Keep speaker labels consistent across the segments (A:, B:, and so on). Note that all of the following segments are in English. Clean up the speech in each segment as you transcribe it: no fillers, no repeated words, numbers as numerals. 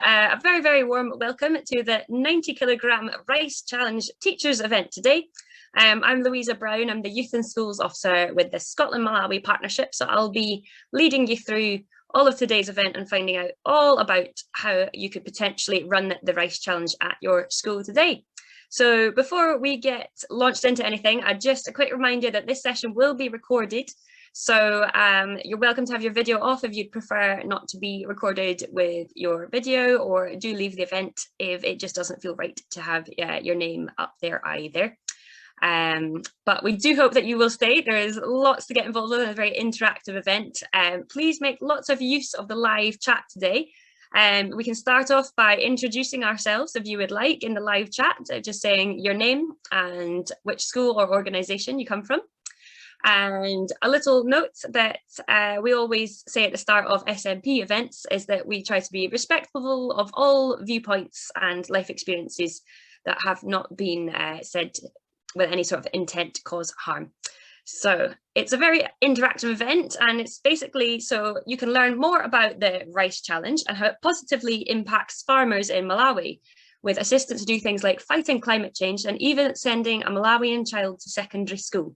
A: A very, very warm welcome to the 90 kilogram rice challenge teachers event today. I'm Louisa Brown. I'm the Youth and Schools Officer with the Scotland-Malawi Partnership. So I'll be leading you through all of today's event and finding out all about how you could potentially run the rice challenge at your school today. So before we get launched into anything, just a quick reminder that this session will be recorded. So you're welcome to have your video off if you'd prefer not to be recorded with your video, or do leave the event if it just doesn't feel right to have your name up there either. But we do hope that you will stay. There is lots to get involved with, a very interactive event. Please make lots of use of the live chat today. We can start off by introducing ourselves if you would like in the live chat, just saying your name and which school or organisation you come from. And a little note that we always say at the start of SMP events is that we try to be respectful of all viewpoints and life experiences that have not been said with any sort of intent to cause harm. So it's a very interactive event, and it's basically so you can learn more about the Rice Challenge and how it positively impacts farmers in Malawi, with assistance to do things like fighting climate change and even sending a Malawian child to secondary school,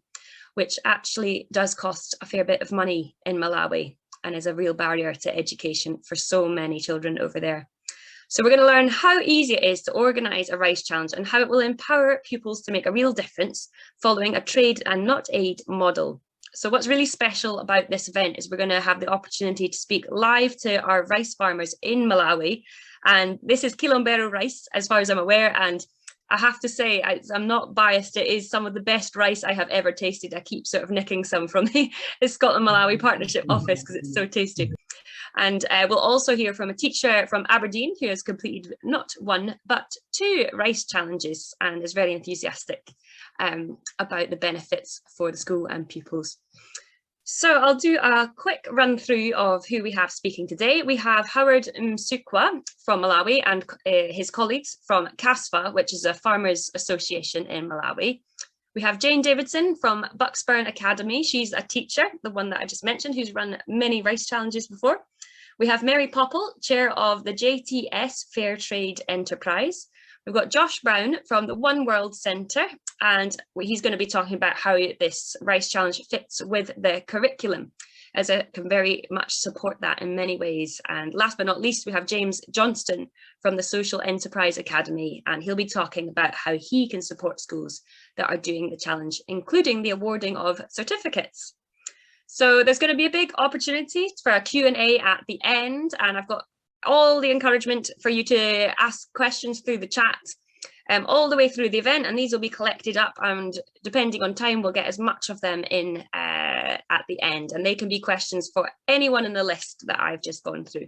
A: which actually does cost a fair bit of money in Malawi and is a real barrier to education for so many children over there. So we're going to learn how easy it is to organise a rice challenge and how it will empower pupils to make a real difference following a trade and not aid model. So what's really special about this event is we're going to have the opportunity to speak live to our rice farmers in Malawi. And this is Kilombero rice, as far as I'm aware, and I have to say, I'm not biased, it is some of the best rice I have ever tasted. I keep sort of nicking some from the Scotland-Malawi Partnership office because it's so tasty. And we'll also hear from a teacher from Aberdeen who has completed not one, but 2 rice challenges and is very enthusiastic about the benefits for the school and pupils. So I'll do a quick run through of who we have speaking today. We have Howard Msukwa from Malawi and his colleagues from CASFA, which is a farmers association in Malawi. We have Jane Davidson from Bucksburn Academy. She's a teacher, the one that I just mentioned, who's run many rice challenges before. We have Mary Popple, chair of the JTS Fair Trade Enterprise. We've got Josh Brown from the One World Centre, and he's going to be talking about how this rice challenge fits with the curriculum, as it can very much support that in many ways. And last but not least, we have James Johnston from the Social Enterprise Academy, and he'll be talking about how he can support schools that are doing the challenge, including the awarding of certificates. So there's going to be a big opportunity for a Q&A at the end, and I've got all the encouragement for you to ask questions through the chat all the way through the event, and these will be collected up, and depending on time we'll get as much of them in at the end, and they can be questions for anyone in the list that I've just gone through.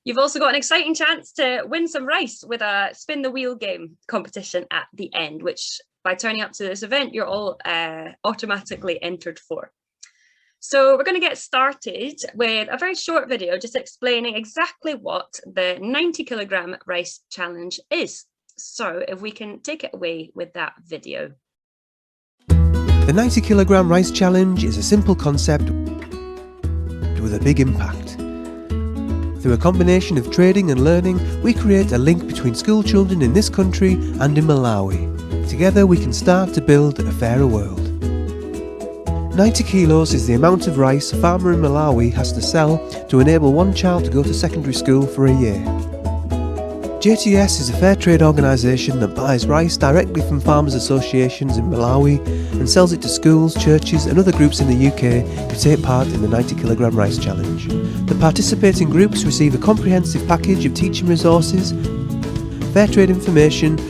A: You've also got an exciting chance to win some rice with a spin the wheel game competition at the end, which by turning up to this event you're all automatically entered for. So we're going to get started with a very short video just explaining exactly what the 90 kilogram rice challenge is. So if we can take it away with that video.
B: The 90 kilogram rice challenge is a simple concept with a big impact. Through a combination of trading and learning, we create a link between school children in this country and in Malawi. Together we can start to build a fairer world. 90 kilos is the amount of rice a farmer in Malawi has to sell to enable one child to go to secondary school for a year. JTS is a fair trade organisation that buys rice directly from farmers' associations in Malawi and sells it to schools, churches and other groups in the UK who take part in the 90 kilogram rice challenge. The participating groups receive a comprehensive package of teaching resources, fair trade information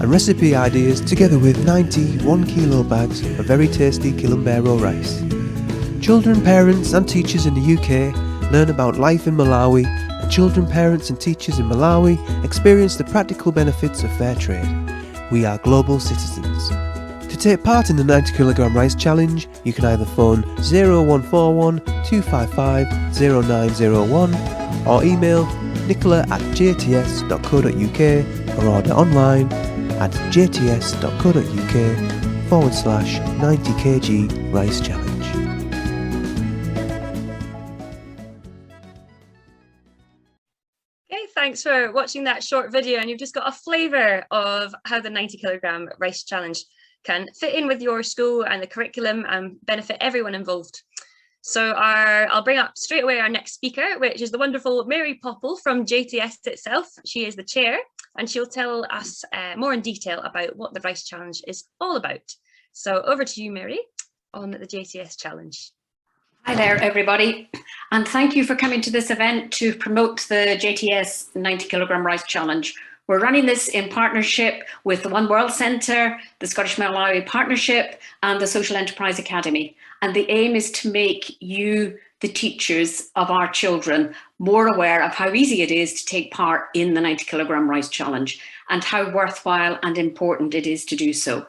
B: and recipe ideas, together with 90 1-kilo bags of very tasty Kilombero rice. Children, parents and teachers in the UK learn about life in Malawi, and children, parents and teachers in Malawi experience the practical benefits of fair trade. We are global citizens. To take part in the 90 kilogram rice challenge, you can either phone 0141 255 0901 or email nicola@jts.co.uk or order online at jts.co.uk/90kg rice challenge.
A: Thanks for watching that short video, and you've just got a flavour of how the 90 kilogram rice challenge can fit in with your school and the curriculum and benefit everyone involved. So I'll bring up straight away our next speaker, which is the wonderful Mary Popple from JTS itself. She is the chair, and she'll tell us more in detail about what the rice challenge is all about. So over to you, Mary, on the JTS challenge.
C: Hi there, everybody, and thank you for coming to this event to promote the JTS 90 kilogram rice challenge. We're running this in partnership with the One World Centre, the Scottish Malawi Partnership, and the Social Enterprise Academy. And the aim is to make you, the teachers of our children, more aware of how easy it is to take part in the 90 kilogram rice challenge and how worthwhile and important it is to do so.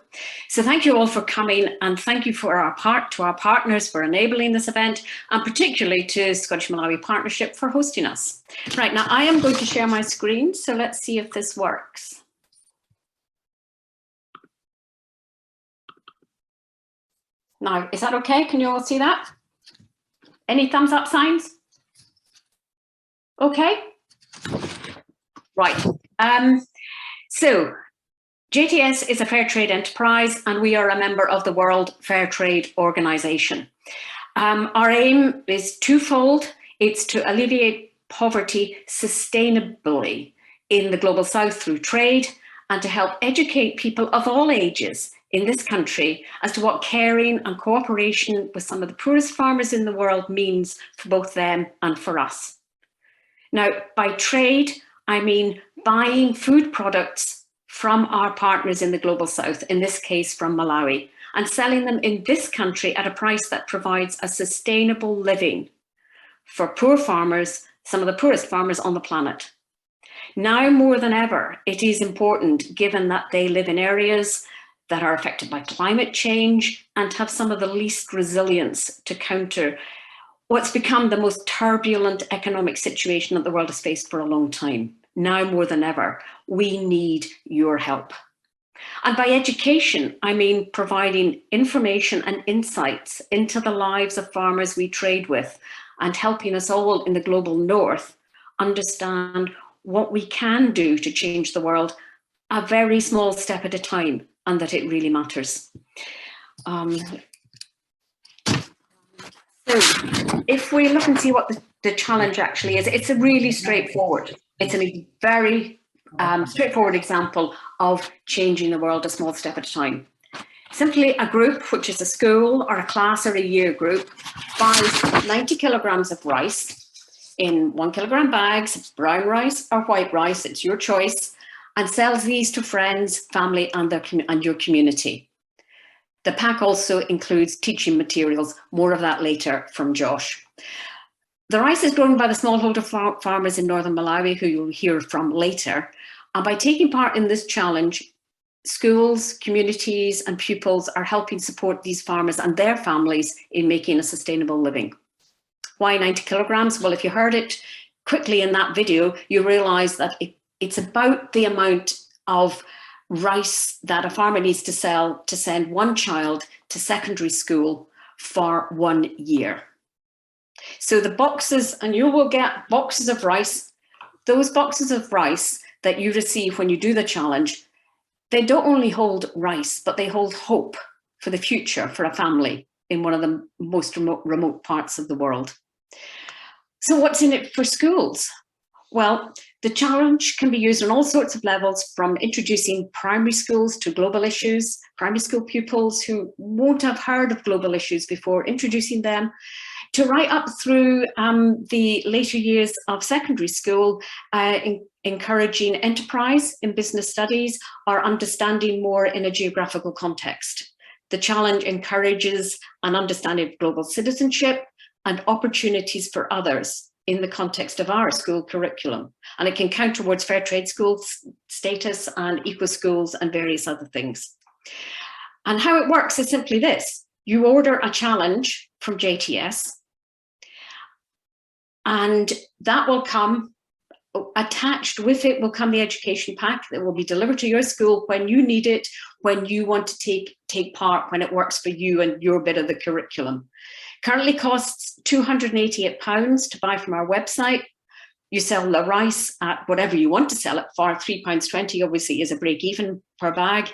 C: So thank you all for coming, and thank you for our partners for enabling this event, and particularly to Scottish Malawi Partnership for hosting us. Right, now I am going to share my screen, so let's see if this works. Now, is that okay? Can you all see that? Any thumbs up signs? Okay. Right. So JTS is a fair trade enterprise, and we are a member of the World Fair Trade Organization. Our aim is twofold. It's to alleviate poverty sustainably in the Global South through trade, and to help educate people of all ages in this country as to what caring and cooperation with some of the poorest farmers in the world means for both them and for us. Now, by trade, I mean buying food products from our partners in the Global South, in this case from Malawi, and selling them in this country at a price that provides a sustainable living for poor farmers, some of the poorest farmers on the planet. Now more than ever, it is important, given that they live in areas that are affected by climate change and have some of the least resilience to counter what's become the most turbulent economic situation that the world has faced for a long time. Now more than ever, we need your help. And by education, I mean providing information and insights into the lives of farmers we trade with, and helping us all in the global north understand what we can do to change the world a very small step at a time, and that it really matters. So if we look and see what the challenge actually is, it's a really straightforward. It's a very straightforward example of changing the world a small step at a time. Simply a group, which is a school or a class or a year group, buys 90 kilograms of rice in 1 kilogram bags, brown rice or white rice, it's your choice, and sells these to friends, family, and your community. The pack also includes teaching materials, more of that later from Josh. The rice is grown by the smallholder farmers in northern Malawi, who you'll hear from later. And by taking part in this challenge, schools, communities, and pupils are helping support these farmers and their families in making a sustainable living. Why 90 kilograms? Well, if you heard it quickly in that video, you realize that it's about the amount of rice that a farmer needs to sell to send one child to secondary school for 1 year. So the boxes, and you will get boxes of rice, those boxes of rice that you receive when you do the challenge, they don't only hold rice, but they hold hope for the future for a family in one of the most remote parts of the world. So what's in it for schools? Well, the challenge can be used on all sorts of levels, from introducing primary schools to global issues, primary school pupils who won't have heard of global issues before, introducing them, to right up through the later years of secondary school, encouraging enterprise in business studies or understanding more in a geographical context. The challenge encourages an understanding of global citizenship and opportunities for others in the context of our school curriculum. And it can count towards fair trade school status and eco schools and various other things. And how it works is simply this. You order a challenge from JTS, and that will come, attached with it will come the education pack that will be delivered to your school when you need it, when you want to take part, when it works for you and your bit of the curriculum. Currently costs £288 to buy from our website. You sell the rice at whatever you want to sell it for. £3.20 obviously is a break even per bag.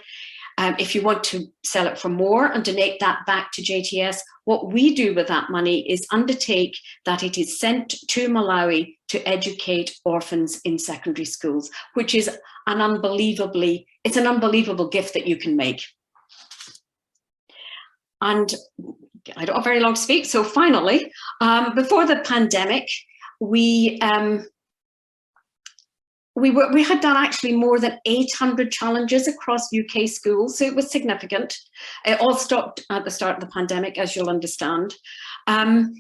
C: If you want to sell it for more and donate that back to JTS, what we do with that money is undertake that it is sent to Malawi to educate orphans in secondary schools, which is an unbelievable gift that you can make. And I don't have very long to speak. So finally, before the pandemic, we had done actually more than 800 challenges across UK schools, so it was significant. It all stopped at the start of the pandemic, as you'll understand. And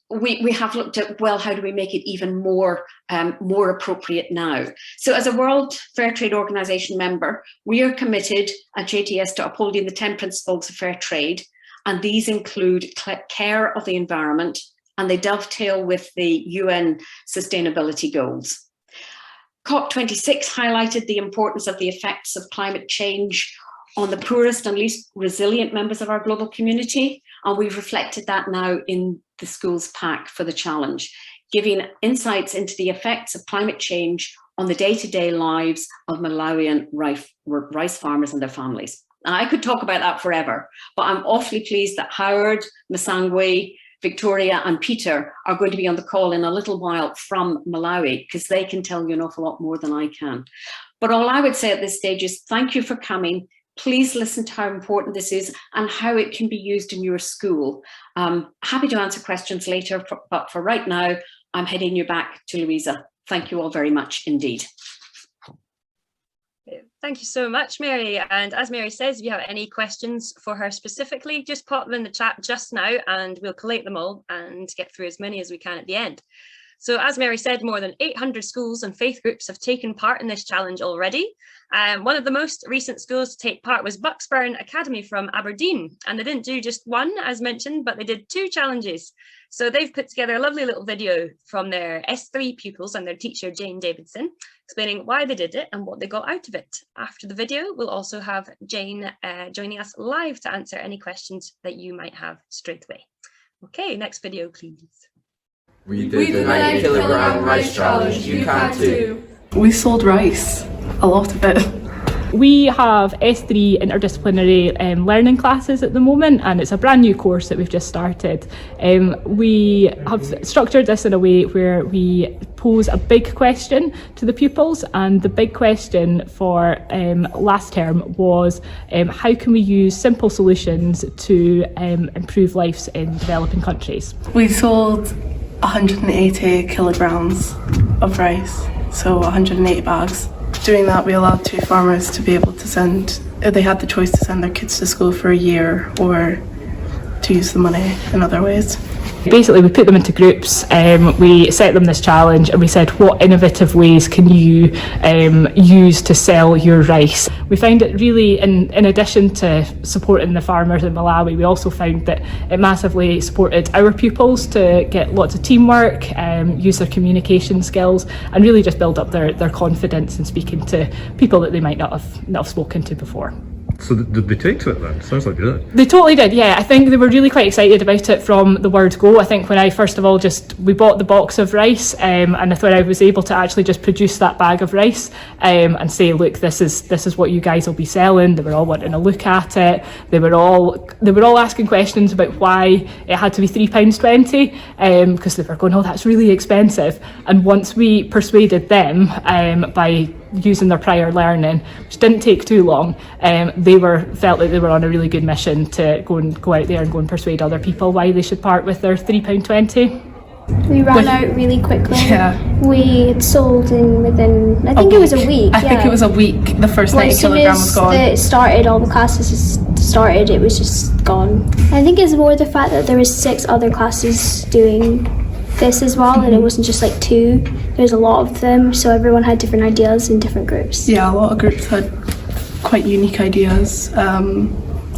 C: we have looked at, well, how do we make it even more appropriate now? So as a World Fair Trade Organization member, we are committed at JTS to upholding the 10 principles of fair trade, and these include care of the environment, and they dovetail with the UN sustainability goals. COP26 highlighted the importance of the effects of climate change on the poorest and least resilient members of our global community, and we've reflected that now in the schools pack for the challenge, giving insights into the effects of climate change on the day-to-day lives of Malawian rice farmers and their families. Now, I could talk about that forever, but I'm awfully pleased that Howard, Masangwe, Victoria and Peter are going to be on the call in a little while from Malawi, because they can tell you an awful lot more than I can. But all I would say at this stage is thank you for coming. Please listen to how important this is and how it can be used in your school. Happy to answer questions later, but for right now, I'm heading you back to Louisa. Thank you all very much indeed.
A: Thank you so much, Mary. And as Mary says, if you have any questions for her specifically, just pop them in the chat just now and we'll collate them all and get through as many as we can at the end. So as Mary said, more than 800 schools and faith groups have taken part in this challenge already. One of the most recent schools to take part was Bucksburn Academy from Aberdeen, and they didn't do just one, as mentioned, but they did 2 challenges. So they've put together a lovely little video from their S3 pupils and their teacher, Jane Davidson, explaining why they did it and what they got out of it. After the video, we'll also have Jane joining us live to answer any questions that you might have straight away. Okay, next video, please.
D: We did the 90 kilogram rice challenge, you can too.
E: We sold rice, a lot of it.
F: We have S3 interdisciplinary learning classes at the moment, and it's a brand new course that we've just started. We have structured this in a way where we pose a big question to the pupils, and the big question for last term was how can we use simple solutions to improve lives in developing countries?
E: We sold 180 kilograms of rice, so 180 bags. Doing that, we allowed 2 farmers to be able to send, they had the choice to send their kids to school for a year or to use the money in other ways.
F: Basically, we put them into groups, we set them this challenge, and we said, what innovative ways can you use to sell your rice? We found it really, in addition to supporting the farmers in Malawi, we also found that it massively supported our pupils to get lots of teamwork, use their communication skills, and really just build up their confidence in speaking to people that they might not have spoken to before.
G: So did they take to it then? Sounds like they did.
F: They totally did, yeah. I think they were really quite excited about it from the word go. I think when I first of all we bought the box of rice, and I thought I was able to actually just produce that bag of rice and say, look, this is what you guys will be selling. They were all wanting to look at it. They were all asking questions about why it had to be £3.20 because they were going, oh, that's really expensive. And once we persuaded them by using their prior learning, which didn't take too long, they felt like they were on a really good mission to go out there and go and persuade other people why they should part with their £3.20.
H: We ran out really quickly.
E: Yeah.
H: We had sold within, I think it was a week.
E: I think it was a week. The first 90 kilograms was gone.
H: As soon as all the classes started, it was just gone. I think it's more the fact that there was 6 other classes doing this as well, and it wasn't just like 2. There's a lot of them, so everyone had different ideas in different groups.
E: Yeah, a lot of groups had quite unique ideas.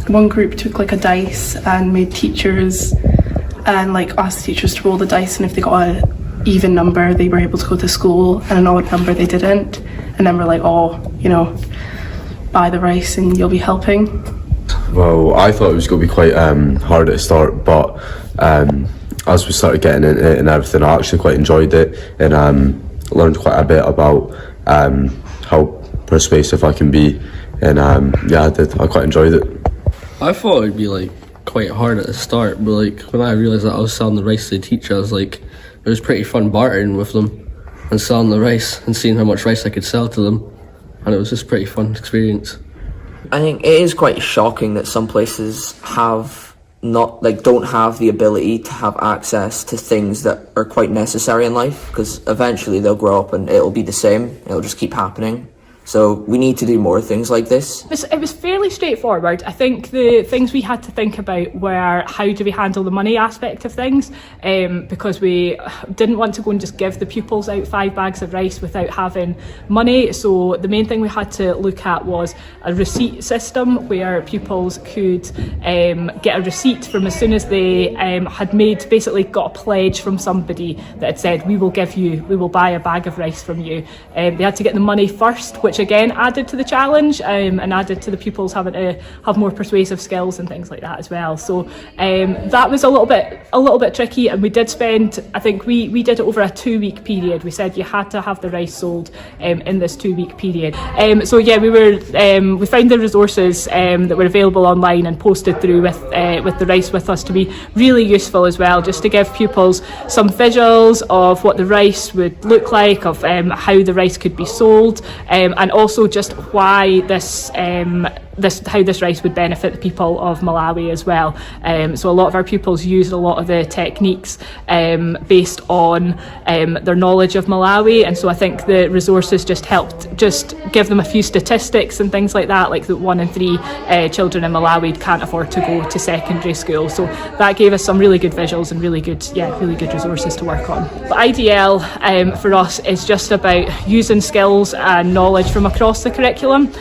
E: One group took like a dice and made teachers and asked teachers to roll the dice, and if they got an even number they were able to go to school, and an odd number they didn't, and then we're like, oh, buy the rice and you'll be helping.
D: Well, I thought it was going to be quite hard at the start, but
I: as we started getting into it and everything, I actually quite enjoyed it, and learned quite a bit about how persuasive I can be, and yeah, I quite enjoyed it.
J: I thought it'd be like quite hard at the start, but like when I realised that I was selling the rice to the teacher, I was like, it was pretty fun bartering with them and selling the rice and seeing how much rice I could sell to them, and it was just a pretty fun experience.
K: I think it is quite shocking that some places don't have the ability to have access to things that are quite necessary in life, because eventually they'll grow up and it'll be the same, it'll just keep happening. So we need to do more things like this.
F: It was fairly straightforward. I think the things we had to think about were how do we handle the money aspect of things, because we didn't want to go and just give the pupils out 5 bags of rice without having money. So the main thing we had to look at was a receipt system where pupils could get a receipt from as soon as they had basically got a pledge from somebody that had said, we will buy a bag of rice from you. They had to get the money first, which again added to the challenge and added to the pupils having to have more persuasive skills and things like that as well. So that was a little bit tricky, and we did spend, I think we did it over a 2-week period. We said you had to have the rice sold in this 2-week period. So yeah, we found the resources that were available online and posted through with the rice with us to be really useful as well, just to give pupils some visuals of what the rice would look like, of how the rice could be sold, and also just why how this rice would benefit the people of Malawi as well. So a lot of our pupils used a lot of the techniques based on their knowledge of Malawi, and so I think the resources just helped just give them a few statistics and things like that, like that 1 in 3 children in Malawi can't afford to go to secondary school. So that gave us some really good visuals and really good resources to work on. The IDL for us is just about using skills and knowledge from across the curriculum,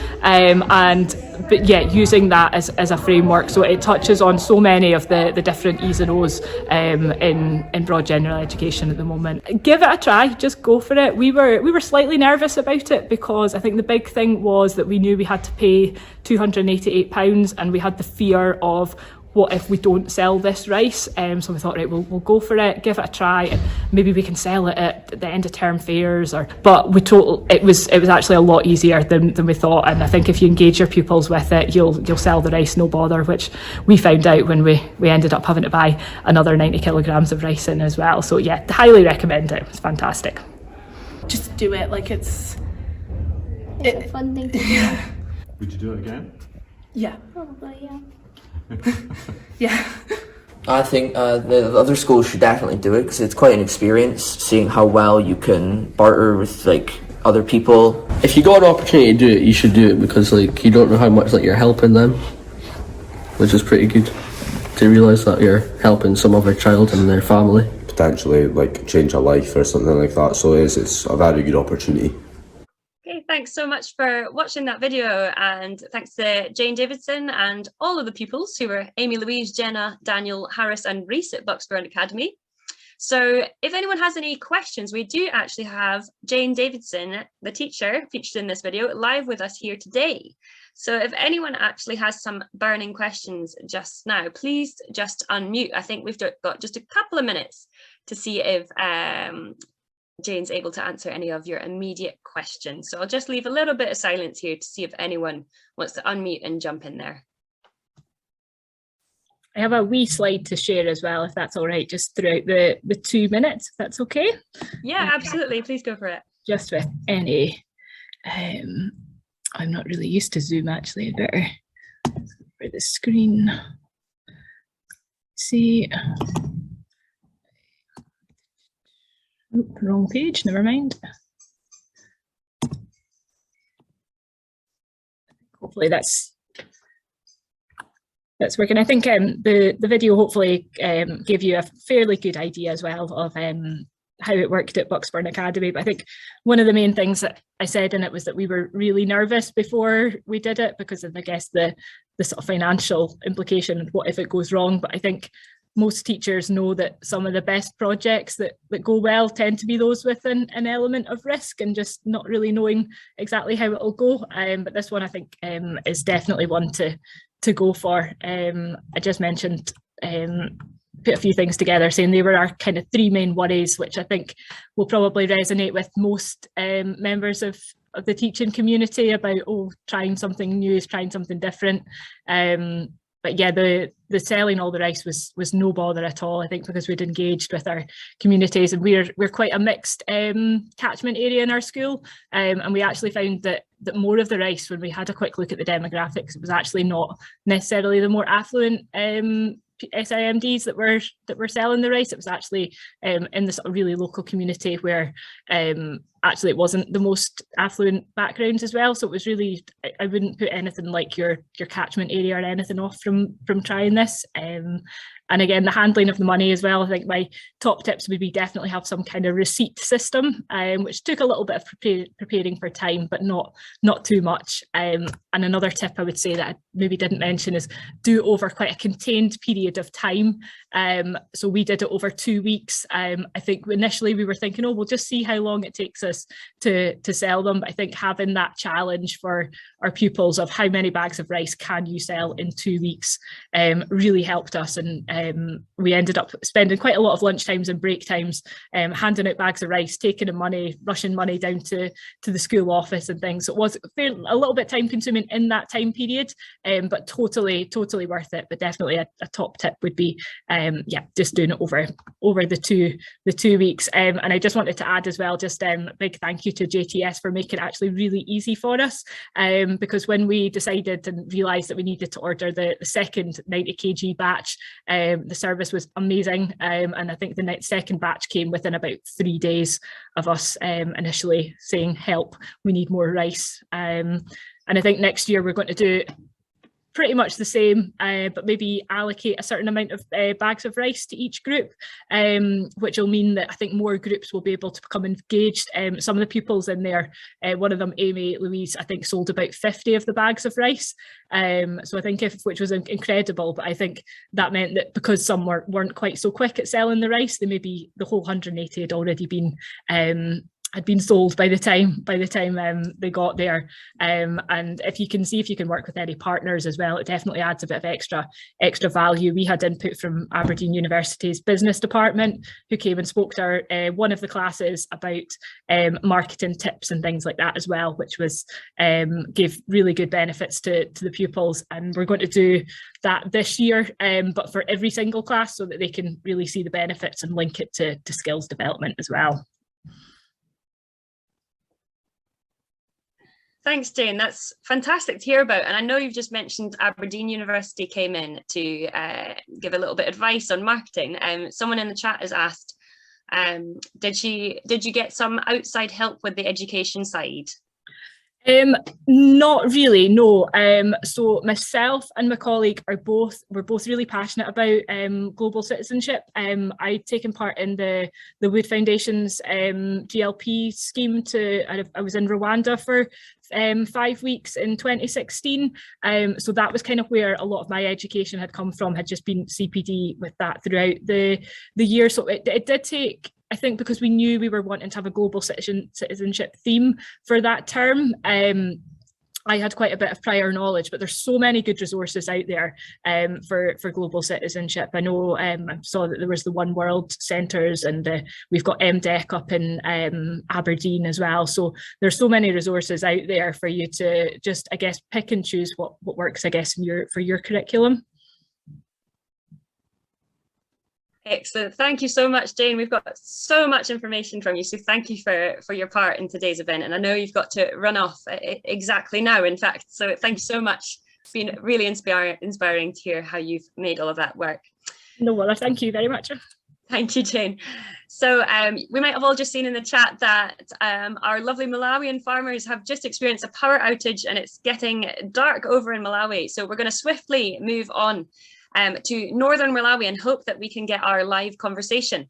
F: but yeah, using that as a framework. So it touches on so many of the different E's and O's in broad general education at the moment. Give it a try, just go for it. We were slightly nervous about it because I think the big thing was that we knew we had to pay £288, and we had the fear of what if we don't sell this rice. So we thought, right, we'll go for it, give it a try, and maybe we can sell it at the end of term fairs. But it was actually a lot easier than we thought, and I think if you engage your pupils with it, you'll sell the rice no bother, which we found out when we ended up having to buy another 90 kilograms of rice in as well. So yeah, highly recommend it. It's fantastic.
E: Just do it, like it's
H: a fun thing to do.
G: Would you do it again?
E: Yeah.
H: Probably, yeah.
E: Yeah.
K: I think the other schools should definitely do it, because it's quite an experience seeing how well you can barter with like other people.
J: If you got an opportunity to do it, you should do it, because like you don't know how much like you're helping them, which is pretty good to realise that you're helping some other child and their family.
I: Potentially like change a life or something like that, so it's a very good opportunity.
A: Okay, thanks so much for watching that video, and thanks to Jane Davidson and all of the pupils who were Amy, Louise, Jenna, Daniel, Harris and Reese at Bucksburn Academy. So if anyone has any questions, we do actually have Jane Davidson, the teacher featured in this video, live with us here today. So if anyone actually has some burning questions just now, please just unmute. I think we've got just a couple of minutes to see if Jane's able to answer any of your immediate questions. So I'll just leave a little bit of silence here to see if anyone wants to unmute and jump in there.
F: I have a wee slide to share as well, if that's all right, just throughout the 2 minutes, if that's okay.
A: Yeah, absolutely. Please go for it.
F: Just with any, I'm not really used to Zoom actually. I better go for the screen. See. Oop, wrong page, never mind. Hopefully that's working. I think the video hopefully gave you a fairly good idea as well of how it worked at Bucksburn Academy. But I think one of the main things that I said in it was that we were really nervous before we did it because of, I guess, the sort of financial implication and what if it goes wrong. But I think most teachers know that some of the best projects that go well tend to be those with an element of risk and just not really knowing exactly how it'll go. But this one I think is definitely one to go for. I just mentioned put a few things together, saying they were our kind of 3 main worries, which I think will probably resonate with most members of the teaching community about, trying something new, trying something different. But yeah, the selling all the rice was no bother at all, I think, because we'd engaged with our communities, and we're quite a mixed catchment area in our school, and we actually found that more of the rice, when we had a quick look at the demographics, it was actually not necessarily the more affluent SIMDs that were selling the rice. It was actually in the sort of really local community where actually it wasn't the most affluent backgrounds as well. So it was really, I wouldn't put anything like your catchment area or anything off from trying this. And again, the handling of the money as well, I think my top tips would be definitely have some kind of receipt system, which took a little bit of preparing for time, but not too much. And another tip I would say that I maybe didn't mention is do over quite a contained period of time. So we did it over 2 weeks. I think initially we were thinking, we'll just see how long it takes us to sell them. But I think having that challenge for our pupils of how many bags of rice can you sell in 2 weeks really helped us. And we ended up spending quite a lot of lunchtimes and break times handing out bags of rice, taking in money, rushing money down to the school office and things. So it was a little bit time consuming in that time period, but totally worth it. But definitely a top tip would be just doing it over the two weeks. And I just wanted to add as well, just a big thank you to JTS for making it actually really easy for us, because when we decided and realised that we needed to order the second 90 kg batch, the service was amazing, and I think the second batch came within about 3 days of us initially saying, help, we need more rice. And I think next year we're going to do pretty much the same, but maybe allocate a certain amount of bags of rice to each group, which will mean that I think more groups will be able to become engaged. Some of the pupils in there, one of them, Amy Louise, I think sold about 50 of the bags of rice. So I think which was incredible, but I think that meant that because some weren't quite so quick at selling the rice, they maybe the whole 180 had already been had been sold by the time they got there. And if you can work with any partners as well, it definitely adds a bit of extra value. We had input from Aberdeen University's business department, who came and spoke to our one of the classes about marketing tips and things like that as well, which was gave really good benefits to the pupils. And we're going to do that this year, but for every single class, so that they can really see the benefits and link it to skills development as well.
A: Thanks, Jane. That's fantastic to hear about. And I know you've just mentioned Aberdeen University came in to give a little bit of advice on marketing. Someone in the chat has asked, did you get some outside help with the education side?
F: Not really, no. So myself and my colleague were both really passionate about global citizenship. I'd taken part in the Wood Foundation's GLP scheme. I was in Rwanda for 5 weeks in 2016. So that was kind of where a lot of my education had come from, had just been CPD with that throughout the year. So it did take, I think, because we knew we were wanting to have a global citizenship theme for that term, I had quite a bit of prior knowledge, but there's so many good resources out there for global citizenship. I know I saw that there was the One World Centres, and we've got MDEC up in Aberdeen as well. So there's so many resources out there for you to just, I guess, pick and choose what works, I guess, for your curriculum.
A: Excellent. Thank you so much, Jane. We've got so much information from you, so thank you for your part in today's event. And I know you've got to run off exactly now, in fact. So thank you so much. It's been really inspiring to hear how you've made all of that work.
F: No, well, thank you very much.
A: Thank you, Jane. So we might have all just seen in the chat that our lovely Malawian farmers have just experienced a power outage, and it's getting dark over in Malawi. So we're going to swiftly move on to northern Malawi and hope that we can get our live conversation.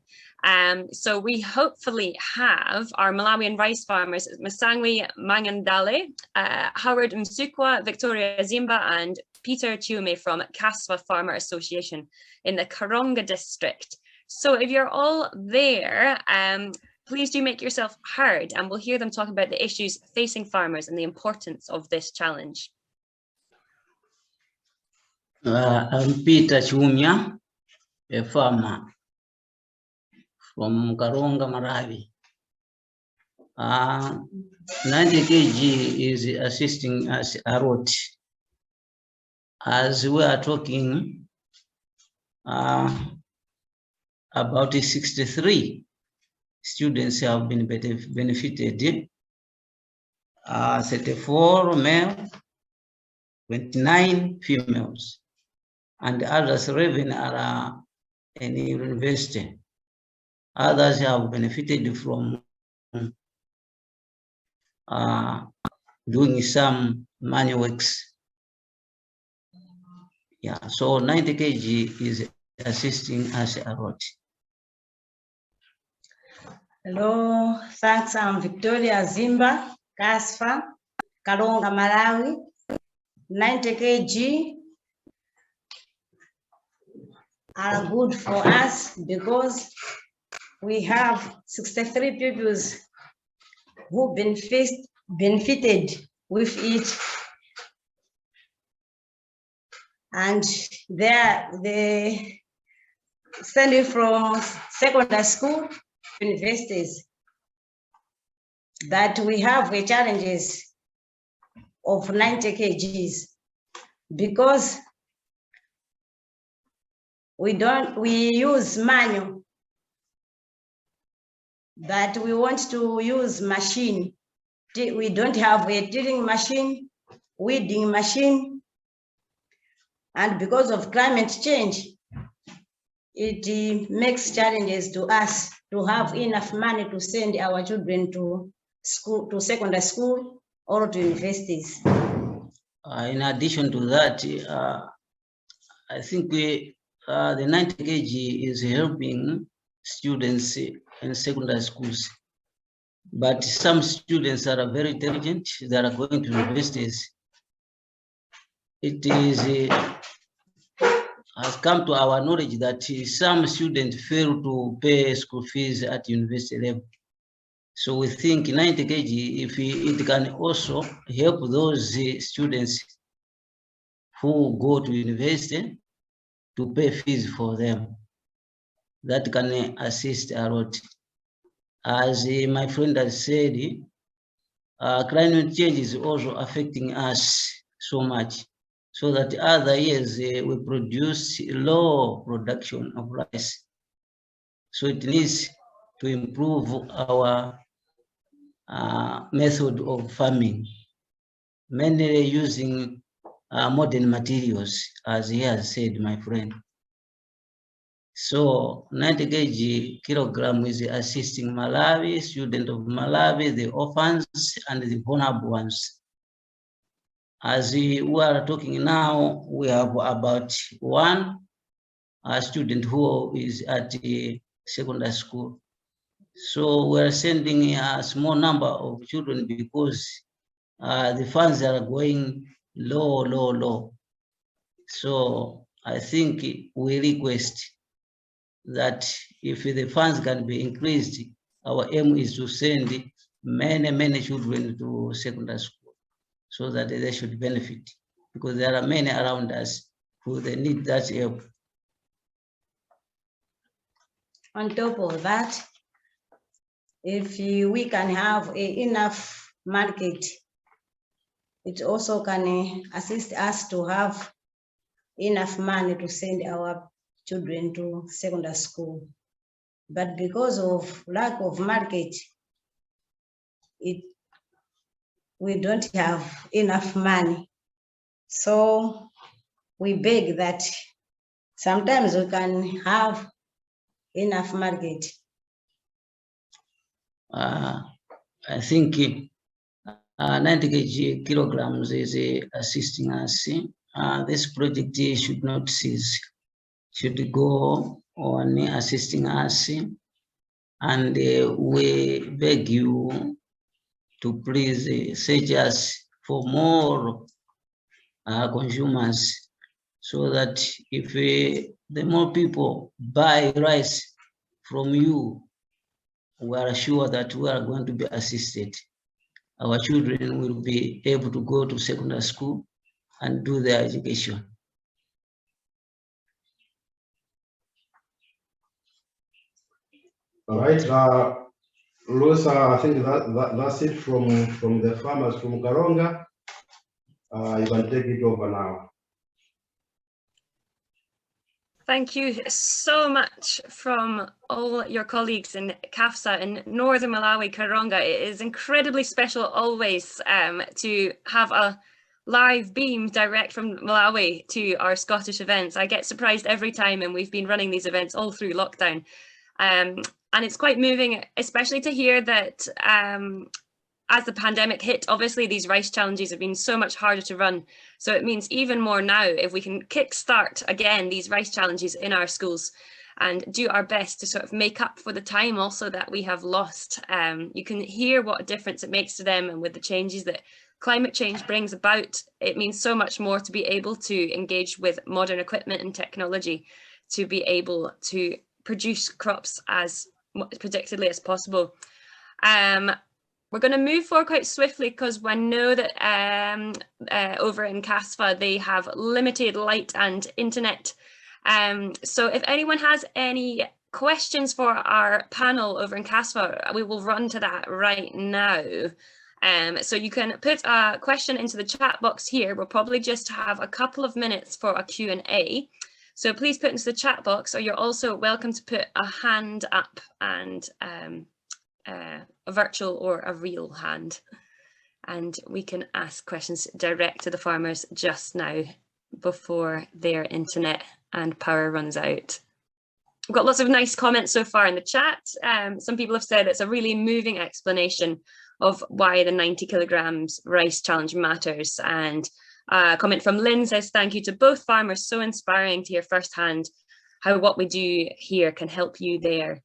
A: So we hopefully have our Malawian rice farmers, Masangwi Mangandale, Howard Msukwa, Victoria Zimba, and Peter Chiume from Kaswa Farmer Association in the Karunga district. So if you're all there, please do make yourself heard, and we'll hear them talk about the issues facing farmers and the importance of this challenge.
L: I'm Peter Chiumya, a farmer from Karunga, Malawi. 90 kg is assisting us a lot. As we are talking about 63 students have been benefited, 34 male, 29 females, and others 11 are in university. Others have benefited from doing some manual works. Yeah, so 90 kg is assisting us a lot.
M: Hello, thanks. I'm Victoria Zimba, Kasfa, Karunga, Malawi. 90 kg are good for us because we have 63 pupils who benefited with it, and they sending from secondary school universities that we have the challenges of 90 kgs because we use manual, that we want to use machine. We don't have a tilling machine, weeding machine, and because of climate change, it makes challenges to us to have enough money to send our children to school, to secondary school or to universities.
L: In addition to that, I think the 90 kg is helping students in secondary schools. But some students that are very intelligent, that are going to universities, it is has come to our knowledge that some students fail to pay school fees at university level. So we think 90 kg, if it can also help those students who go to university to pay fees for them, that can assist a lot. As my friend has said, climate change is also affecting us so much, so that other years we produce low production of rice. So it needs to improve our method of farming, mainly using modern materials, as he has said, my friend. So 90 kilogram is assisting Malawi, student of Malawi, the orphans and the vulnerable ones. As we are talking now, we have about one student who is at the secondary school. So we're sending a small number of children because the funds are going low. So I think we request that if the funds can be increased, our aim is to send many children to secondary school so that they should benefit, because there are many around us who they need that help.
M: On top of that, if we can have enough market, it also can assist us to have enough money to send our children to secondary school. But because of lack of market, we don't have enough money. So we beg that sometimes we can have enough market.
L: I think 90 kilograms is assisting us. This project should not cease, should go on assisting us, and we beg you to please search us for more consumers, so that if the more people buy rice from you, we are sure that we are going to be assisted. Our children will be able to go to secondary school and do their education.
N: All right, Luisa, I think that's it from the farmers from Karunga. You can take it over now.
A: Thank you so much from all your colleagues in CAFSA in Northern Malawi, Karunga. It is incredibly special always to have a live beam direct from Malawi to our Scottish events. I get surprised every time, and we've been running these events all through lockdown. And it's quite moving, especially to hear that as the pandemic hit, obviously these rice challenges have been so much harder to run. So it means even more now if we can kickstart again these rice challenges in our schools and do our best to sort of make up for the time also that we have lost. You can hear what a difference it makes to them, and with the changes that climate change brings about, it means so much more to be able to engage with modern equipment and technology to be able to produce crops as predictably as possible. We're going to move forward quite swiftly because I know that over in CASFA they have limited light and internet. So if anyone has any questions for our panel over in CASFA, we will run to that right now. So you can put a question into the chat box here. We'll probably just have a couple of minutes for a Q&A. So please put into the chat box, or you're also welcome to put a hand up and a virtual or a real hand, and we can ask questions direct to the farmers just now before their internet and power runs out. We've got lots of nice comments so far in the chat. Some people have said it's a really moving explanation of why the 90 kilograms rice challenge matters, and a comment from Lynn says, thank you to both farmers, so inspiring to hear firsthand how what we do here can help you there.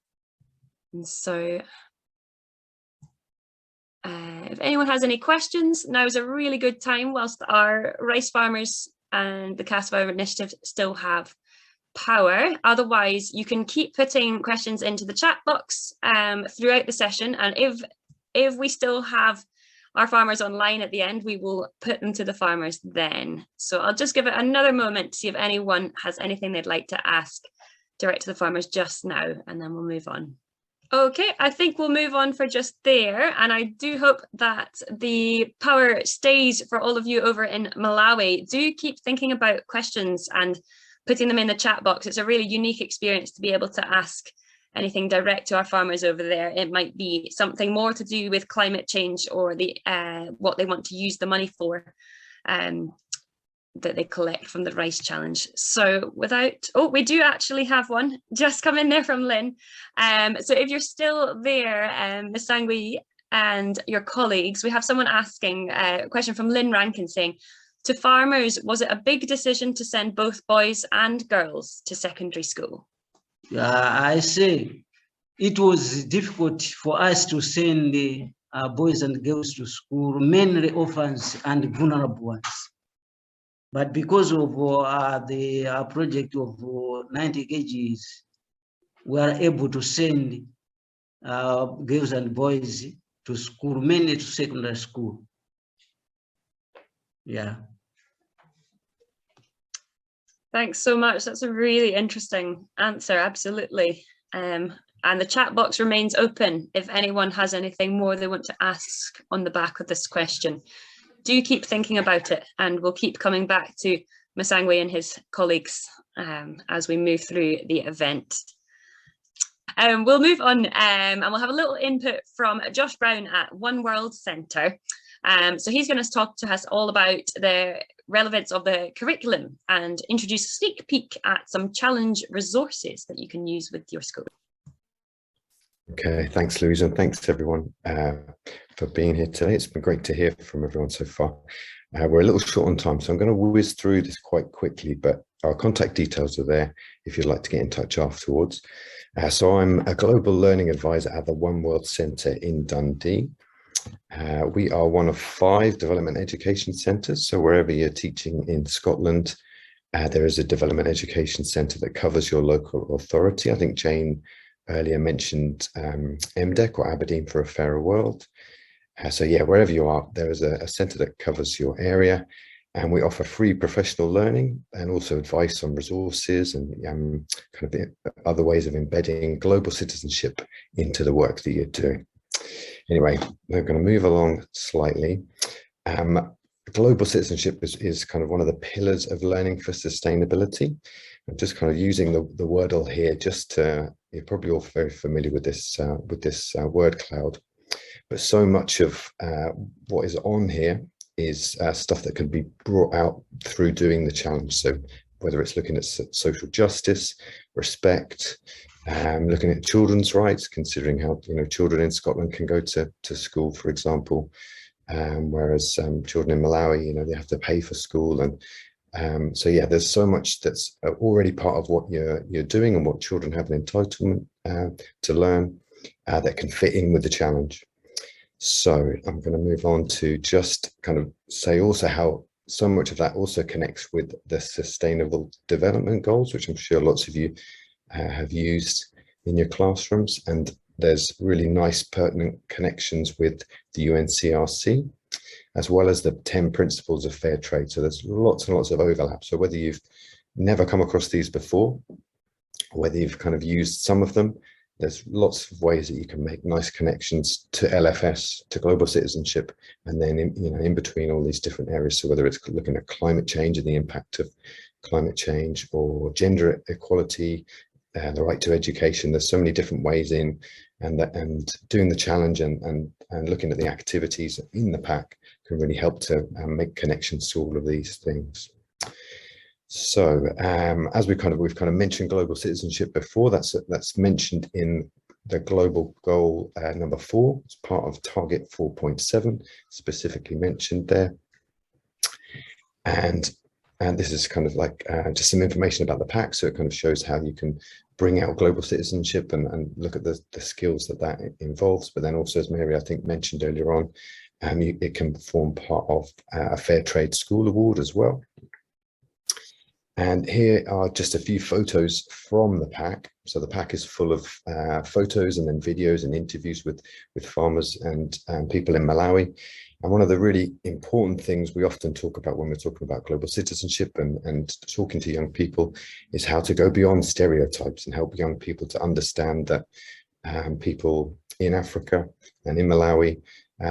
A: And so if anyone has any questions, now is a really good time whilst our rice farmers and the CASFA initiative still have power. Otherwise, you can keep putting questions into the chat box throughout the session, and if we still have our farmers online at the end, we will put them to the farmers then. So I'll just give it another moment to see if anyone has anything they'd like to ask direct to the farmers just now, and then we'll move on. Okay, I think we'll move on for just there, and I do hope that the power stays for all of you over in Malawi. Do keep thinking about questions and putting them in the chat box. It's a really unique experience to be able to ask anything direct to our farmers over there. It might be something more to do with climate change or the what they want to use the money for that they collect from the rice challenge. So we do actually have one just come in there from Lynn. So if you're still there, Ms. Sangui and your colleagues, we have someone asking a question from Lynn Rankin saying, to farmers, was it a big decision to send both boys and girls to secondary school?
L: I say it was difficult for us to send the boys and girls to school, mainly orphans and vulnerable ones. But because of the project of 90 kgs, we are able to send girls and boys to school, mainly to secondary school. Yeah.
A: Thanks so much. That's a really interesting answer. Absolutely. And the chat box remains open if anyone has anything more they want to ask on the back of this question. Do keep thinking about it, and we'll keep coming back to Masangwe and his colleagues as we move through the event. We'll move on and we'll have a little input from Josh Brown at One World Centre. So he's going to talk to us all about the relevance of the curriculum and introduce a sneak peek at some challenge resources that you can use with your school.
O: Okay, thanks Louisa, and thanks everyone for being here today. It's been great to hear from everyone so far. We're a little short on time, so I'm going to whiz through this quite quickly, but our contact details are there if you'd like to get in touch afterwards. So I'm a global learning advisor at the One World Centre in Dundee. We are one of 5 development education centres, so wherever you're teaching in Scotland, there is a development education centre that covers your local authority. I think Jane earlier mentioned MDEC, or Aberdeen for a Fairer World. So yeah, wherever you are, there is a centre that covers your area. And we offer free professional learning and also advice on resources and kind of other ways of embedding global citizenship into the work that you're doing. Anyway, we're going to move along slightly. Global citizenship is kind of one of the pillars of learning for sustainability. I'm just kind of using the wordle here just to, you're probably all very familiar with this word cloud, but so much of what is on here is stuff that can be brought out through doing the challenge. So whether it's looking at social justice, respect, looking at children's rights, considering how children in Scotland can go to school, for example, whereas children in Malawi, they have to pay for school. And so yeah, there's so much that's already part of what you're doing and what children have an entitlement to learn that can fit in with the challenge. So I'm going to move on to just kind of say also how so much of that also connects with the Sustainable Development Goals, which I'm sure lots of you have used in your classrooms. And there's really nice pertinent connections with the UNCRC, as well as the 10 principles of fair trade. So there's lots and lots of overlap. So whether you've never come across these before, or whether you've kind of used some of them, there's lots of ways that you can make nice connections to LFS, to global citizenship, and then in between all these different areas. So whether it's looking at climate change and the impact of climate change, or gender equality, the right to education, there's so many different ways in, and doing the challenge and looking at the activities in the pack can really help to make connections to all of these things. So as we've kind of mentioned global citizenship before, that's mentioned in the global goal number 4. It's part of target 4.7, specifically mentioned there. And this is kind of like just some information about the pack. So it kind of shows how you can bring out global citizenship and look at the skills that involves. But then also, as Mary, I think, mentioned earlier on, it can form part of a Fair Trade School Award as well. And here are just a few photos from the pack. So the pack is full of photos and then videos and interviews with farmers and people in Malawi. And one of the really important things we often talk about when we're talking about global citizenship and talking to young people is how to go beyond stereotypes and help young people to understand that people in Africa and in Malawi,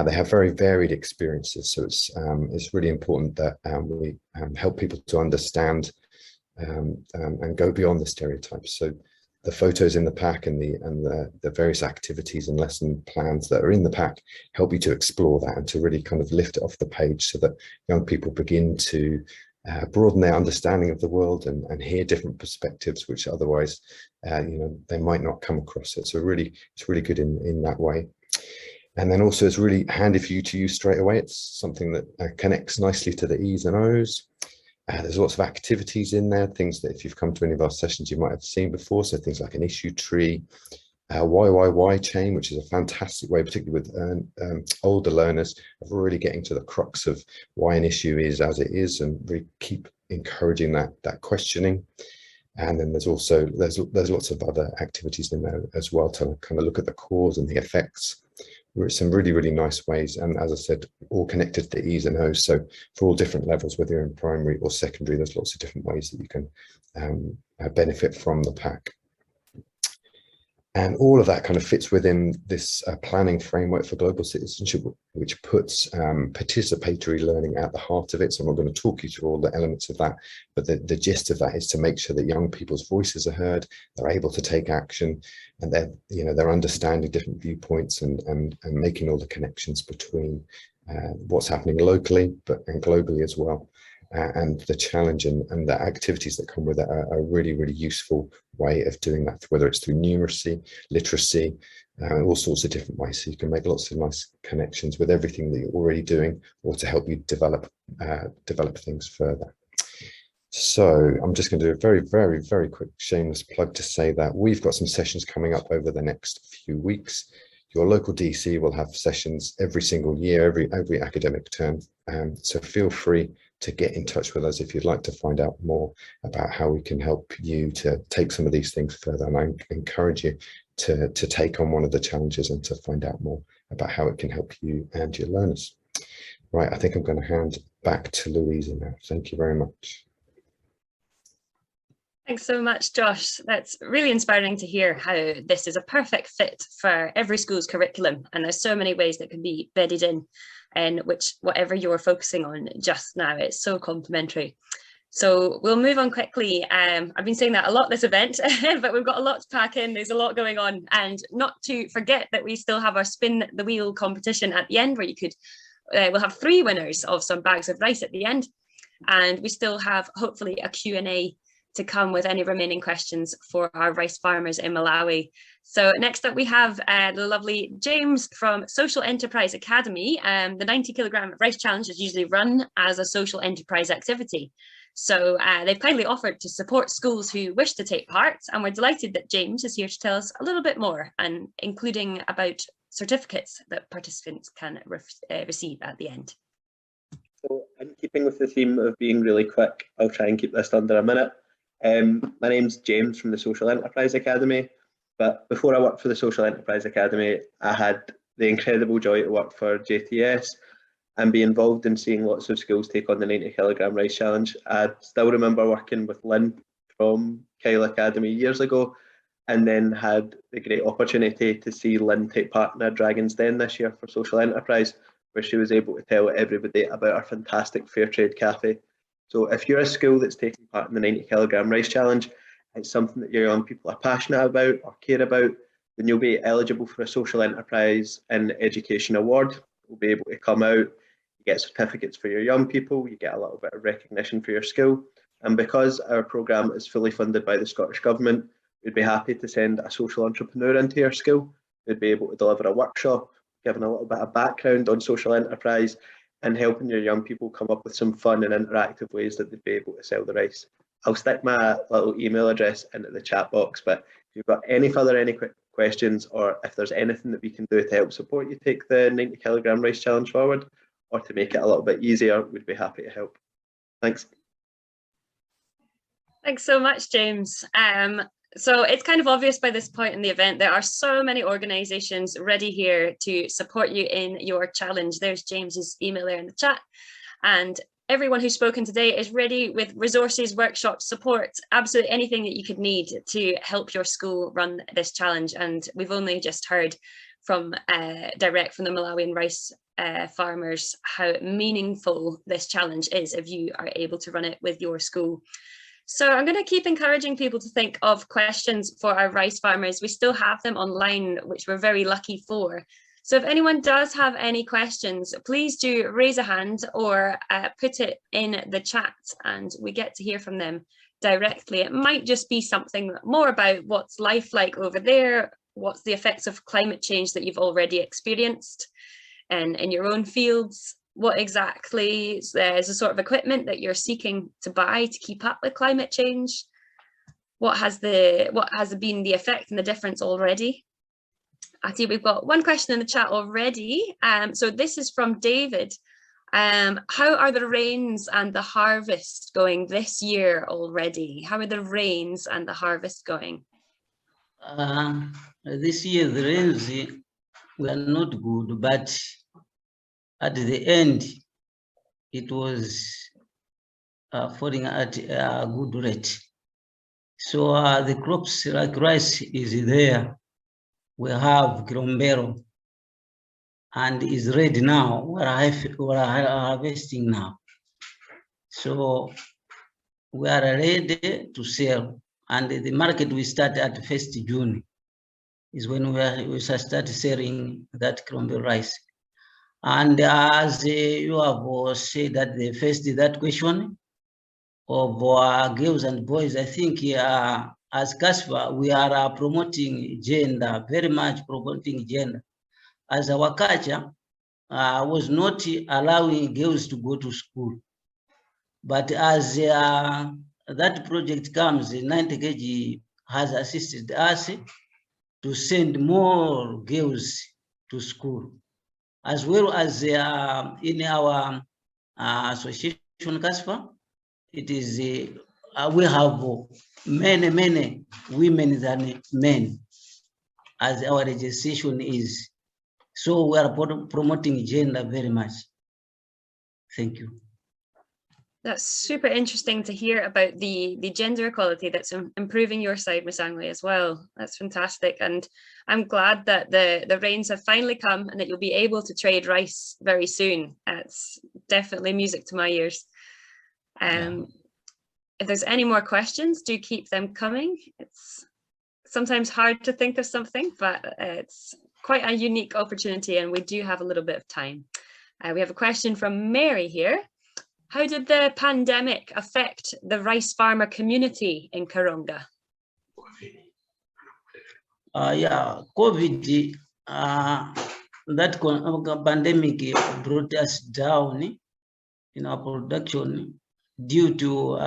O: they have very varied experiences. So it's really important that we help people to understand and go beyond the stereotypes. So the photos in the pack and the various activities and lesson plans that are in the pack help you to explore that and to really kind of lift it off the page so that young people begin to broaden their understanding of the world and hear different perspectives, which otherwise they might not come across it. So it's really good in that way. And then also it's really handy for you to use straight away. It's something that connects nicely to the E's and O's. There's lots of activities in there, things that if you've come to any of our sessions, you might have seen before. So things like an issue tree, why chain, which is a fantastic way, particularly with older learners, of really getting to the crux of why an issue is as it is, and really keep encouraging that questioning. And then there's lots of other activities in there as well to kind of look at the cause and the effects. Some really, really nice ways. And as I said, all connected to E's and O's. So for all different levels, whether you're in primary or secondary, there's lots of different ways that you can benefit from the pack. And all of that kind of fits within this planning framework for global citizenship, which puts participatory learning at the heart of it. So I'm not going to talk you through all the elements of that, but the gist of that is to make sure that young people's voices are heard, they're able to take action, and they're understanding different viewpoints and making all the connections between what's happening locally and globally as well. And the challenge and the activities that come with it are a really, really useful way of doing that, whether it's through numeracy, literacy, all sorts of different ways. So you can make lots of nice connections with everything that you're already doing, or to help you develop things further. So I'm just going to do a very, very, very quick shameless plug to say that we've got some sessions coming up over the next few weeks. Your local DC will have sessions every single year, every academic term. So feel free to get in touch with us if you'd like to find out more about how we can help you to take some of these things further. And I encourage you to take on one of the challenges and to find out more about how it can help you and your learners. Right, I think I'm going to hand back to Louisa now. Thank you very much.
A: Thanks so much, Josh. That's really inspiring to hear how this is a perfect fit for every school's curriculum, and there's so many ways that can be bedded in which whatever you're focusing on just now, it's so complementary. So we'll move on quickly. I've been saying that a lot this event, but we've got a lot to pack in. There's a lot going on, and not to forget that we still have our spin the wheel competition at the end, where you could, we'll have 3 winners of some bags of rice at the end, and we still have hopefully a Q&A to come with any remaining questions for our rice farmers in Malawi. So next up we have the lovely James from Social Enterprise Academy. The 90 kilogram rice challenge is usually run as a social enterprise activity. So they've kindly offered to support schools who wish to take part, and we're delighted that James is here to tell us a little bit more, and including about certificates that participants can receive at the end.
P: So in keeping with the theme of being really quick, I'll try and keep this under a minute. My name's James from the Social Enterprise Academy, but before I worked for the Social Enterprise Academy, I had the incredible joy to work for JTS and be involved in seeing lots of schools take on the 90 kilogram rice challenge. I still remember working with Lynn from Kyle Academy years ago, and then had the great opportunity to see Lynn take part in our Dragon's Den this year for Social Enterprise, where she was able to tell everybody about our fantastic Fair Trade Cafe. So if you're a school that's taking part in the 90 kilogram rice challenge, it's something that your young people are passionate about or care about, then you'll be eligible for a Social Enterprise and Education Award. You'll be able to come out, you get certificates for your young people, you get a little bit of recognition for your school. And because our programme is fully funded by the Scottish Government, we'd be happy to send a social entrepreneur into your school. They'd be able to deliver a workshop, giving a little bit of background on social enterprise, and helping your young people come up with some fun and interactive ways that they'd be able to sell the rice. I'll stick my little email address into the chat box, but if you've got any quick questions, or if there's anything that we can do to help support you take the 90 kilogram rice challenge forward, or to make it a little bit easier, we'd be happy to help. Thanks.
A: Thanks so much, James. So it's kind of obvious by this point in the event, there are so many organisations ready here to support you in your challenge. There's James's email there in the chat, and everyone who's spoken today is ready with resources, workshops, support, absolutely anything that you could need to help your school run this challenge. And we've only just heard from direct from the Malawian rice farmers how meaningful this challenge is if you are able to run it with your school. So I'm going to keep encouraging people to think of questions for our rice farmers. We still have them online, which we're very lucky for. So if anyone does have any questions, please do raise a hand or put it in the chat, and we get to hear from them directly. It might just be something more about what's life like over there, what's the effects of climate change that you've already experienced and in your own fields. What exactly is the sort of equipment that you're seeking to buy to keep up with climate change? What has been the effect and the difference already? I see we've got one question in the chat already. So this is from David. How are the rains and the harvest going this year already? How are the rains and the harvest going?
L: This year the rains were not good, but at the end, it was falling at a good rate. So the crops like rice is there. We have Grombero and is ready now. We're harvesting now. So we are ready to sell. And the market we start at 1st June is when we start selling that Grombero rice. And as you have said that the first that question of girls and boys, I think as CASPA, we are promoting gender, very much promoting gender. As our culture was not allowing girls to go to school. But as that project comes, 90 kg has assisted us to send more girls to school. As well as in our association CASPA, it is we have many women than men, as our legislation is. So we are promoting gender very much. Thank you.
A: That's super interesting to hear about the gender equality that's improving your side, Miss Angley, as well. That's fantastic. And I'm glad that the rains have finally come and that you'll be able to trade rice very soon. It's definitely music to my ears. If there's any more questions, do keep them coming. It's sometimes hard to think of something, but it's quite a unique opportunity and we do have a little bit of time. We have a question from Mary here. How did the pandemic affect the rice farmer community in Karunga?
L: COVID, that pandemic brought us down in our production due to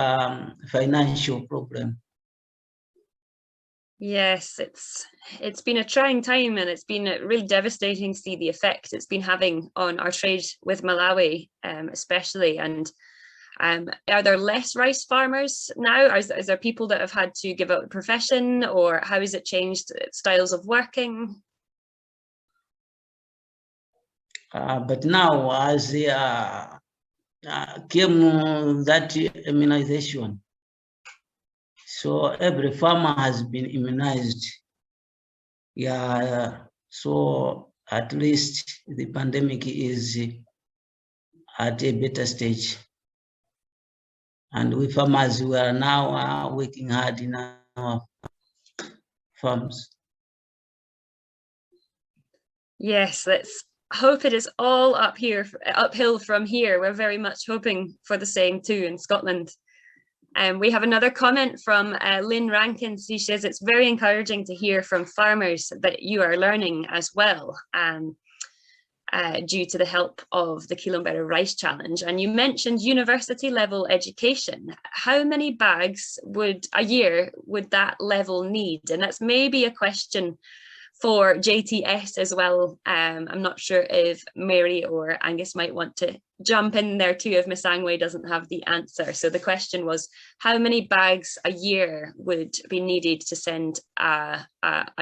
L: financial problem.
A: Yes, it's been a trying time and it's been really devastating to see the effect it's been having on our trade with Malawi, especially. And are there less rice farmers now? Is there people that have had to give up the profession, or how has it changed styles of working?
L: But now, as came that immunization, so every farmer has been immunized. Yeah, so at least the pandemic is at a better stage. And we farmers, we are now working hard in our farms.
A: Yes, let's hope it is all uphill from here. We're very much hoping for the same too in Scotland. We have another comment from Lynn Rankin. She says it's very encouraging to hear from farmers that you are learning as well, due to the help of the Kilombero Rice Challenge. And you mentioned university level education. How many bags a year would that level need? And that's maybe a question for JTS as well. I'm not sure if Mary or Angus might want to jump in there too if Miss Angway doesn't have the answer. So the question was, how many bags a year would be needed to send a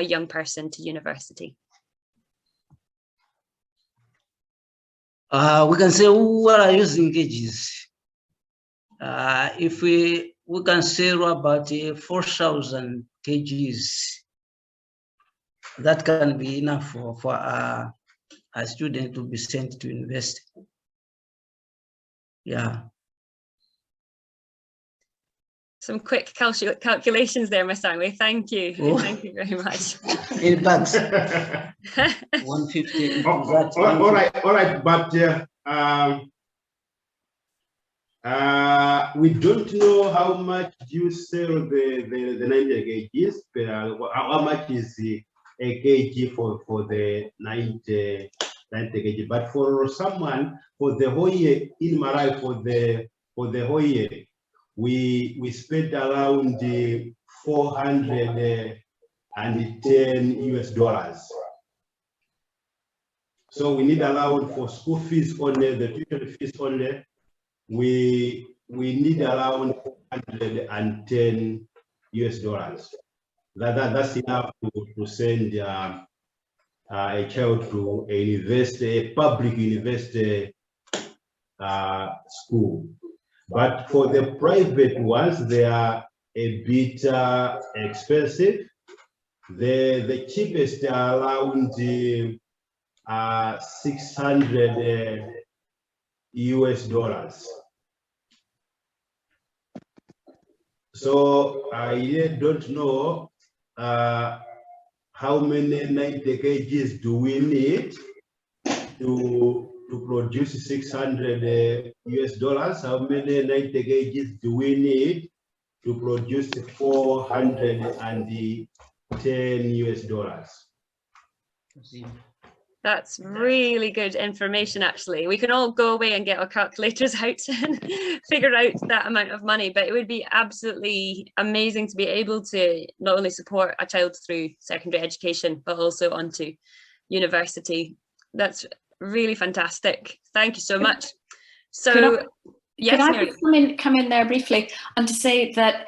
A: young person to university?
L: We can say we are using gauges. If we can sell about 4,000 kgs, that can be enough for a student to be sent to university. Yeah.
A: Some quick calculations there, Miss Angway. Thank you.
L: Oh.
A: Thank you very much.
L: In bags. 150.
N: All right, but we don't know how much you sell the 90 kgs. How much is a kg for the 90 kg? But for someone, for the whole year in Malawi, for the whole year, we spent around $410 US. So we need around for school fees only, the tuition fees only. We need around $410 US. That's enough to send a child to a university, a public university school. But for the private ones, they are a bit expensive. The cheapest are around $600 US. So I don't know how many 90 kgs do we need to produce $600 US? How many 90 kgs do we need to produce $410 US?
A: That's really good information, actually. We can all go away and get our calculators out and figure out that amount of money, but it would be absolutely amazing to be able to not only support a child through secondary education, but also onto university. That's really fantastic. Thank you so much. So, yes, Mary.
C: Could I come in there briefly and to say that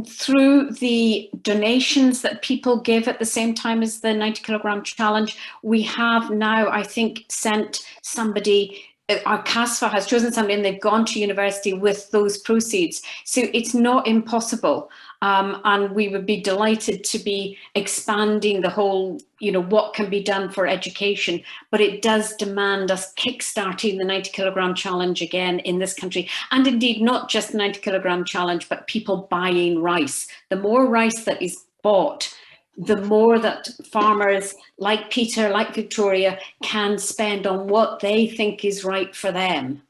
C: through the donations that people give at the same time as the 90 kilogram challenge, we have now, I think, sent somebody our CASFA has chosen somebody and they've gone to university with those proceeds. So it's not impossible. And we would be delighted to be expanding the whole, what can be done for education, but it does demand us kickstarting the 90 kilogram challenge again in this country. And indeed, not just the 90 kilogram challenge, but people buying rice. The more rice that is bought, the more that farmers like Peter, like Victoria, can spend on what they think is right for them.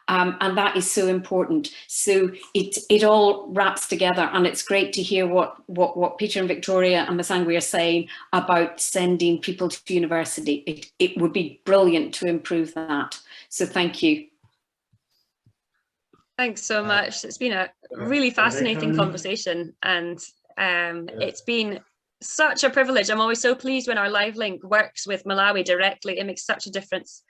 C: And that is so important. So it all wraps together, and it's great to hear what Peter and Victoria and Masangwi are saying about sending people to university. It would be brilliant to improve that. So thank you.
A: Thanks so much. It's been a really fascinating conversation, and it's been such a privilege. I'm always so pleased when our live link works with Malawi directly. It makes such a difference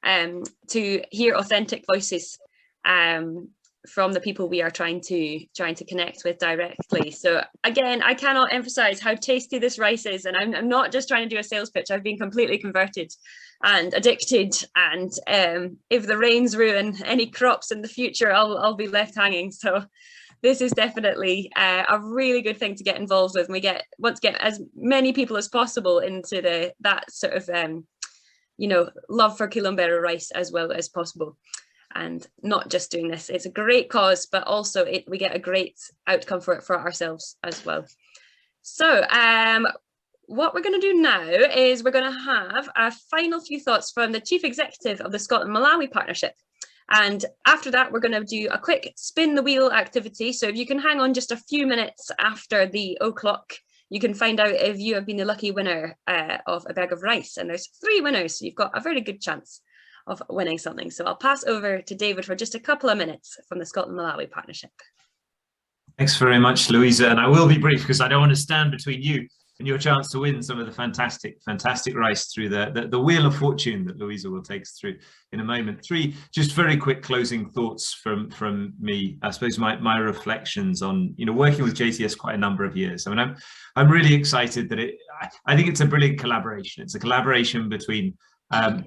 A: to hear authentic voices from the people we are trying to connect with directly. So again, I cannot emphasize how tasty this rice is, and I'm not just trying to do a sales pitch. I've been completely converted and addicted, and if the rains ruin any crops in the future, I'll be left hanging. So this is definitely a really good thing to get involved with. And we want to get as many people as possible into that sort of love for Kilombero rice as well as possible, and not just doing this. It's a great cause, but also we get a great outcome for ourselves as well. So what we're going to do now is we're going to have a final few thoughts from the Chief Executive of the Scotland-Malawi Partnership. And after that, we're going to do a quick spin the wheel activity. So if you can hang on just a few minutes after the o'clock, you can find out if you have been the lucky winner of a bag of rice. And there's 3 winners, so you've got a very good chance of winning something. So I'll pass over to David for just a couple of minutes from the Scotland-Malawi Partnership.
Q: Thanks very much, Louisa. And I will be brief because I don't want to stand between you and your chance to win some of the fantastic rice through the Wheel of Fortune that Louisa will take us through in a moment. 3 just very quick closing thoughts from me. I suppose my reflections on working with JTS quite a number of years. I mean, I'm really excited that I think it's a brilliant collaboration. It's a collaboration between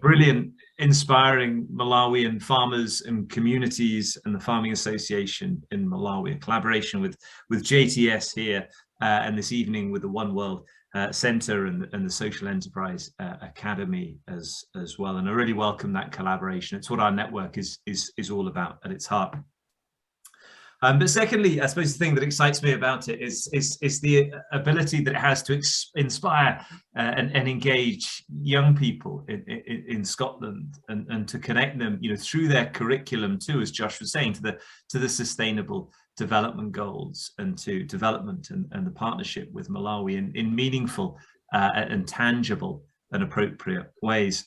Q: brilliant, inspiring Malawian farmers and communities and the Farming Association in Malawi. A collaboration with JTS here. And this evening with the One World Centre and the Social Enterprise Academy as well. And I really welcome that collaboration. It's what our network is all about at its heart. But secondly, I suppose the thing that excites me about it is the ability that it has to inspire and engage young people in Scotland and to connect them, through their curriculum too, as Josh was saying, to the sustainable development goals and to development and the partnership with Malawi in meaningful and tangible and appropriate ways.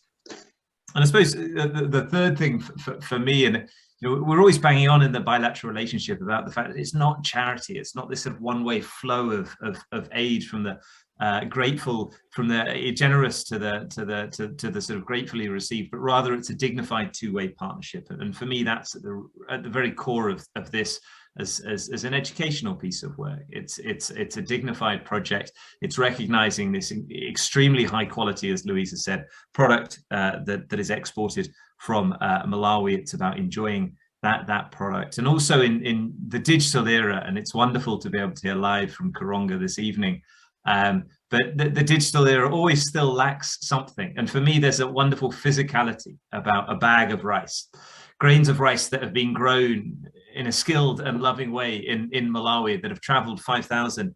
Q: And I suppose the third thing for me, and we're always banging on in the bilateral relationship about the fact that it's not charity, it's not this sort of one-way flow of aid from the grateful, from the generous to the sort of gratefully received, but rather it's a dignified two-way partnership. And for me, that's at the very core of this. As an educational piece of work, it's a dignified project. It's recognizing this extremely high quality, as Louisa said, product that is exported from Malawi. It's about enjoying that product, and also in the digital era. And it's wonderful to be able to hear live from Karunga this evening. But the digital era always still lacks something. And for me, there's a wonderful physicality about a bag of rice, grains of rice that have been grown in a skilled and loving way in Malawi, that have traveled 5,000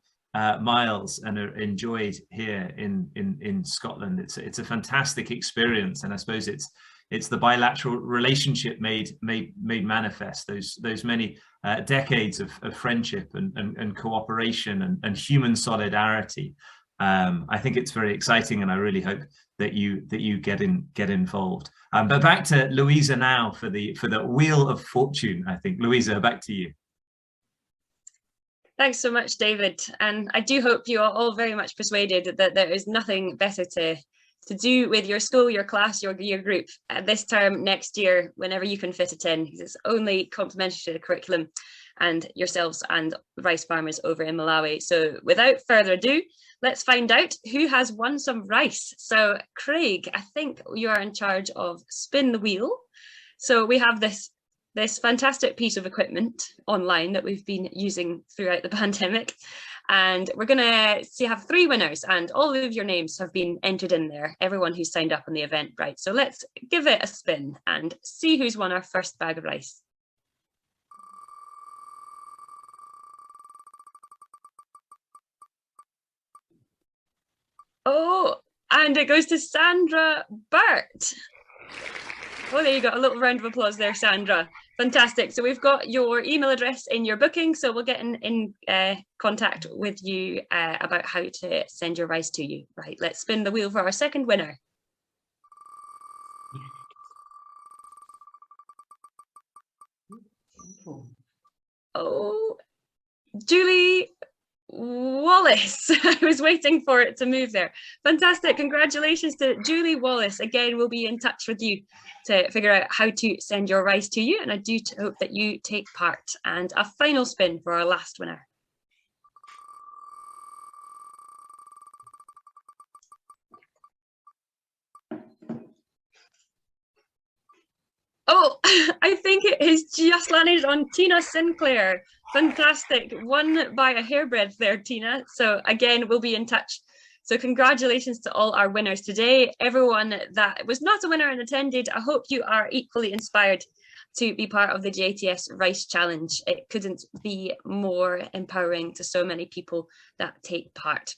Q: miles and are enjoyed here in Scotland. It's a fantastic experience, and I suppose it's the bilateral relationship made manifest, those many decades of friendship and cooperation and human solidarity. I think it's very exciting, and I really hope that you get involved. But back to Louisa now for the Wheel of Fortune. I think, Louisa, back to you.
A: Thanks so much, David. And I do hope you are all very much persuaded that there is nothing better to do with your school, your class, your group this term, next year, whenever you can fit it in, because it's only complementary to the curriculum and yourselves and rice farmers over in Malawi. So without further ado, let's find out who has won some rice. So Craig, I think you are in charge of spin the wheel. So we have this fantastic piece of equipment online that we've been using throughout the pandemic. And we're going to have 3 winners, and all of your names have been entered in there, everyone who's signed up on the Eventbrite. So let's give it a spin and see who's won our first bag of rice. Oh, and it goes to Sandra Burt. Oh, there you go. A little round of applause there, Sandra. Fantastic. So we've got your email address in your booking, so we'll get in contact with you about how to send your rice to you. Right, let's spin the wheel for our second winner. Oh, Julie Wallace. I was waiting for it to move there. Fantastic. Congratulations to Julie Wallace. Again, we'll be in touch with you to figure out how to send your rice to you, and I do hope that you take part. And a final spin for our last winner. Oh, I think it has just landed on Tina Sinclair. Fantastic. Won by a hairbreadth there, Tina. So again, we'll be in touch. So congratulations to all our winners today. Everyone that was not a winner and attended, I hope you are equally inspired to be part of the JTS Rice Challenge. It couldn't be more empowering to so many people that take part.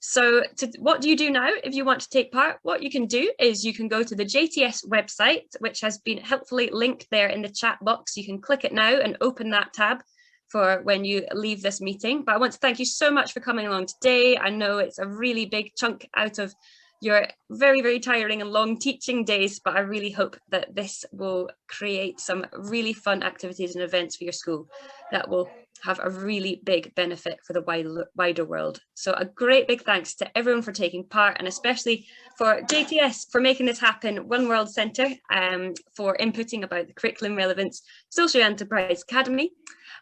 A: So what do you do now if you want to take part? What you can do is you can go to the JTS website, which has been helpfully linked there in the chat box. You can click it now and open that tab for when you leave this meeting. But I want to thank you so much for coming along today. I know it's a really big chunk out of your very, very tiring and long teaching days, but I really hope that this will create some really fun activities and events for your school that will have a really big benefit for the wider world. So a great big thanks to everyone for taking part, and especially for JTS for making this happen, One World Centre for inputting about the curriculum relevance, Social Enterprise Academy.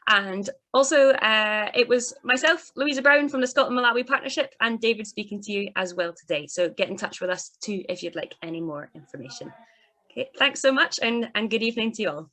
A: And also it was myself, Louisa Brown from the Scotland-Malawi Partnership, and David speaking to you as well today. So get in touch with us too if you'd like any more information. Okay, thanks so much, and good evening to you all.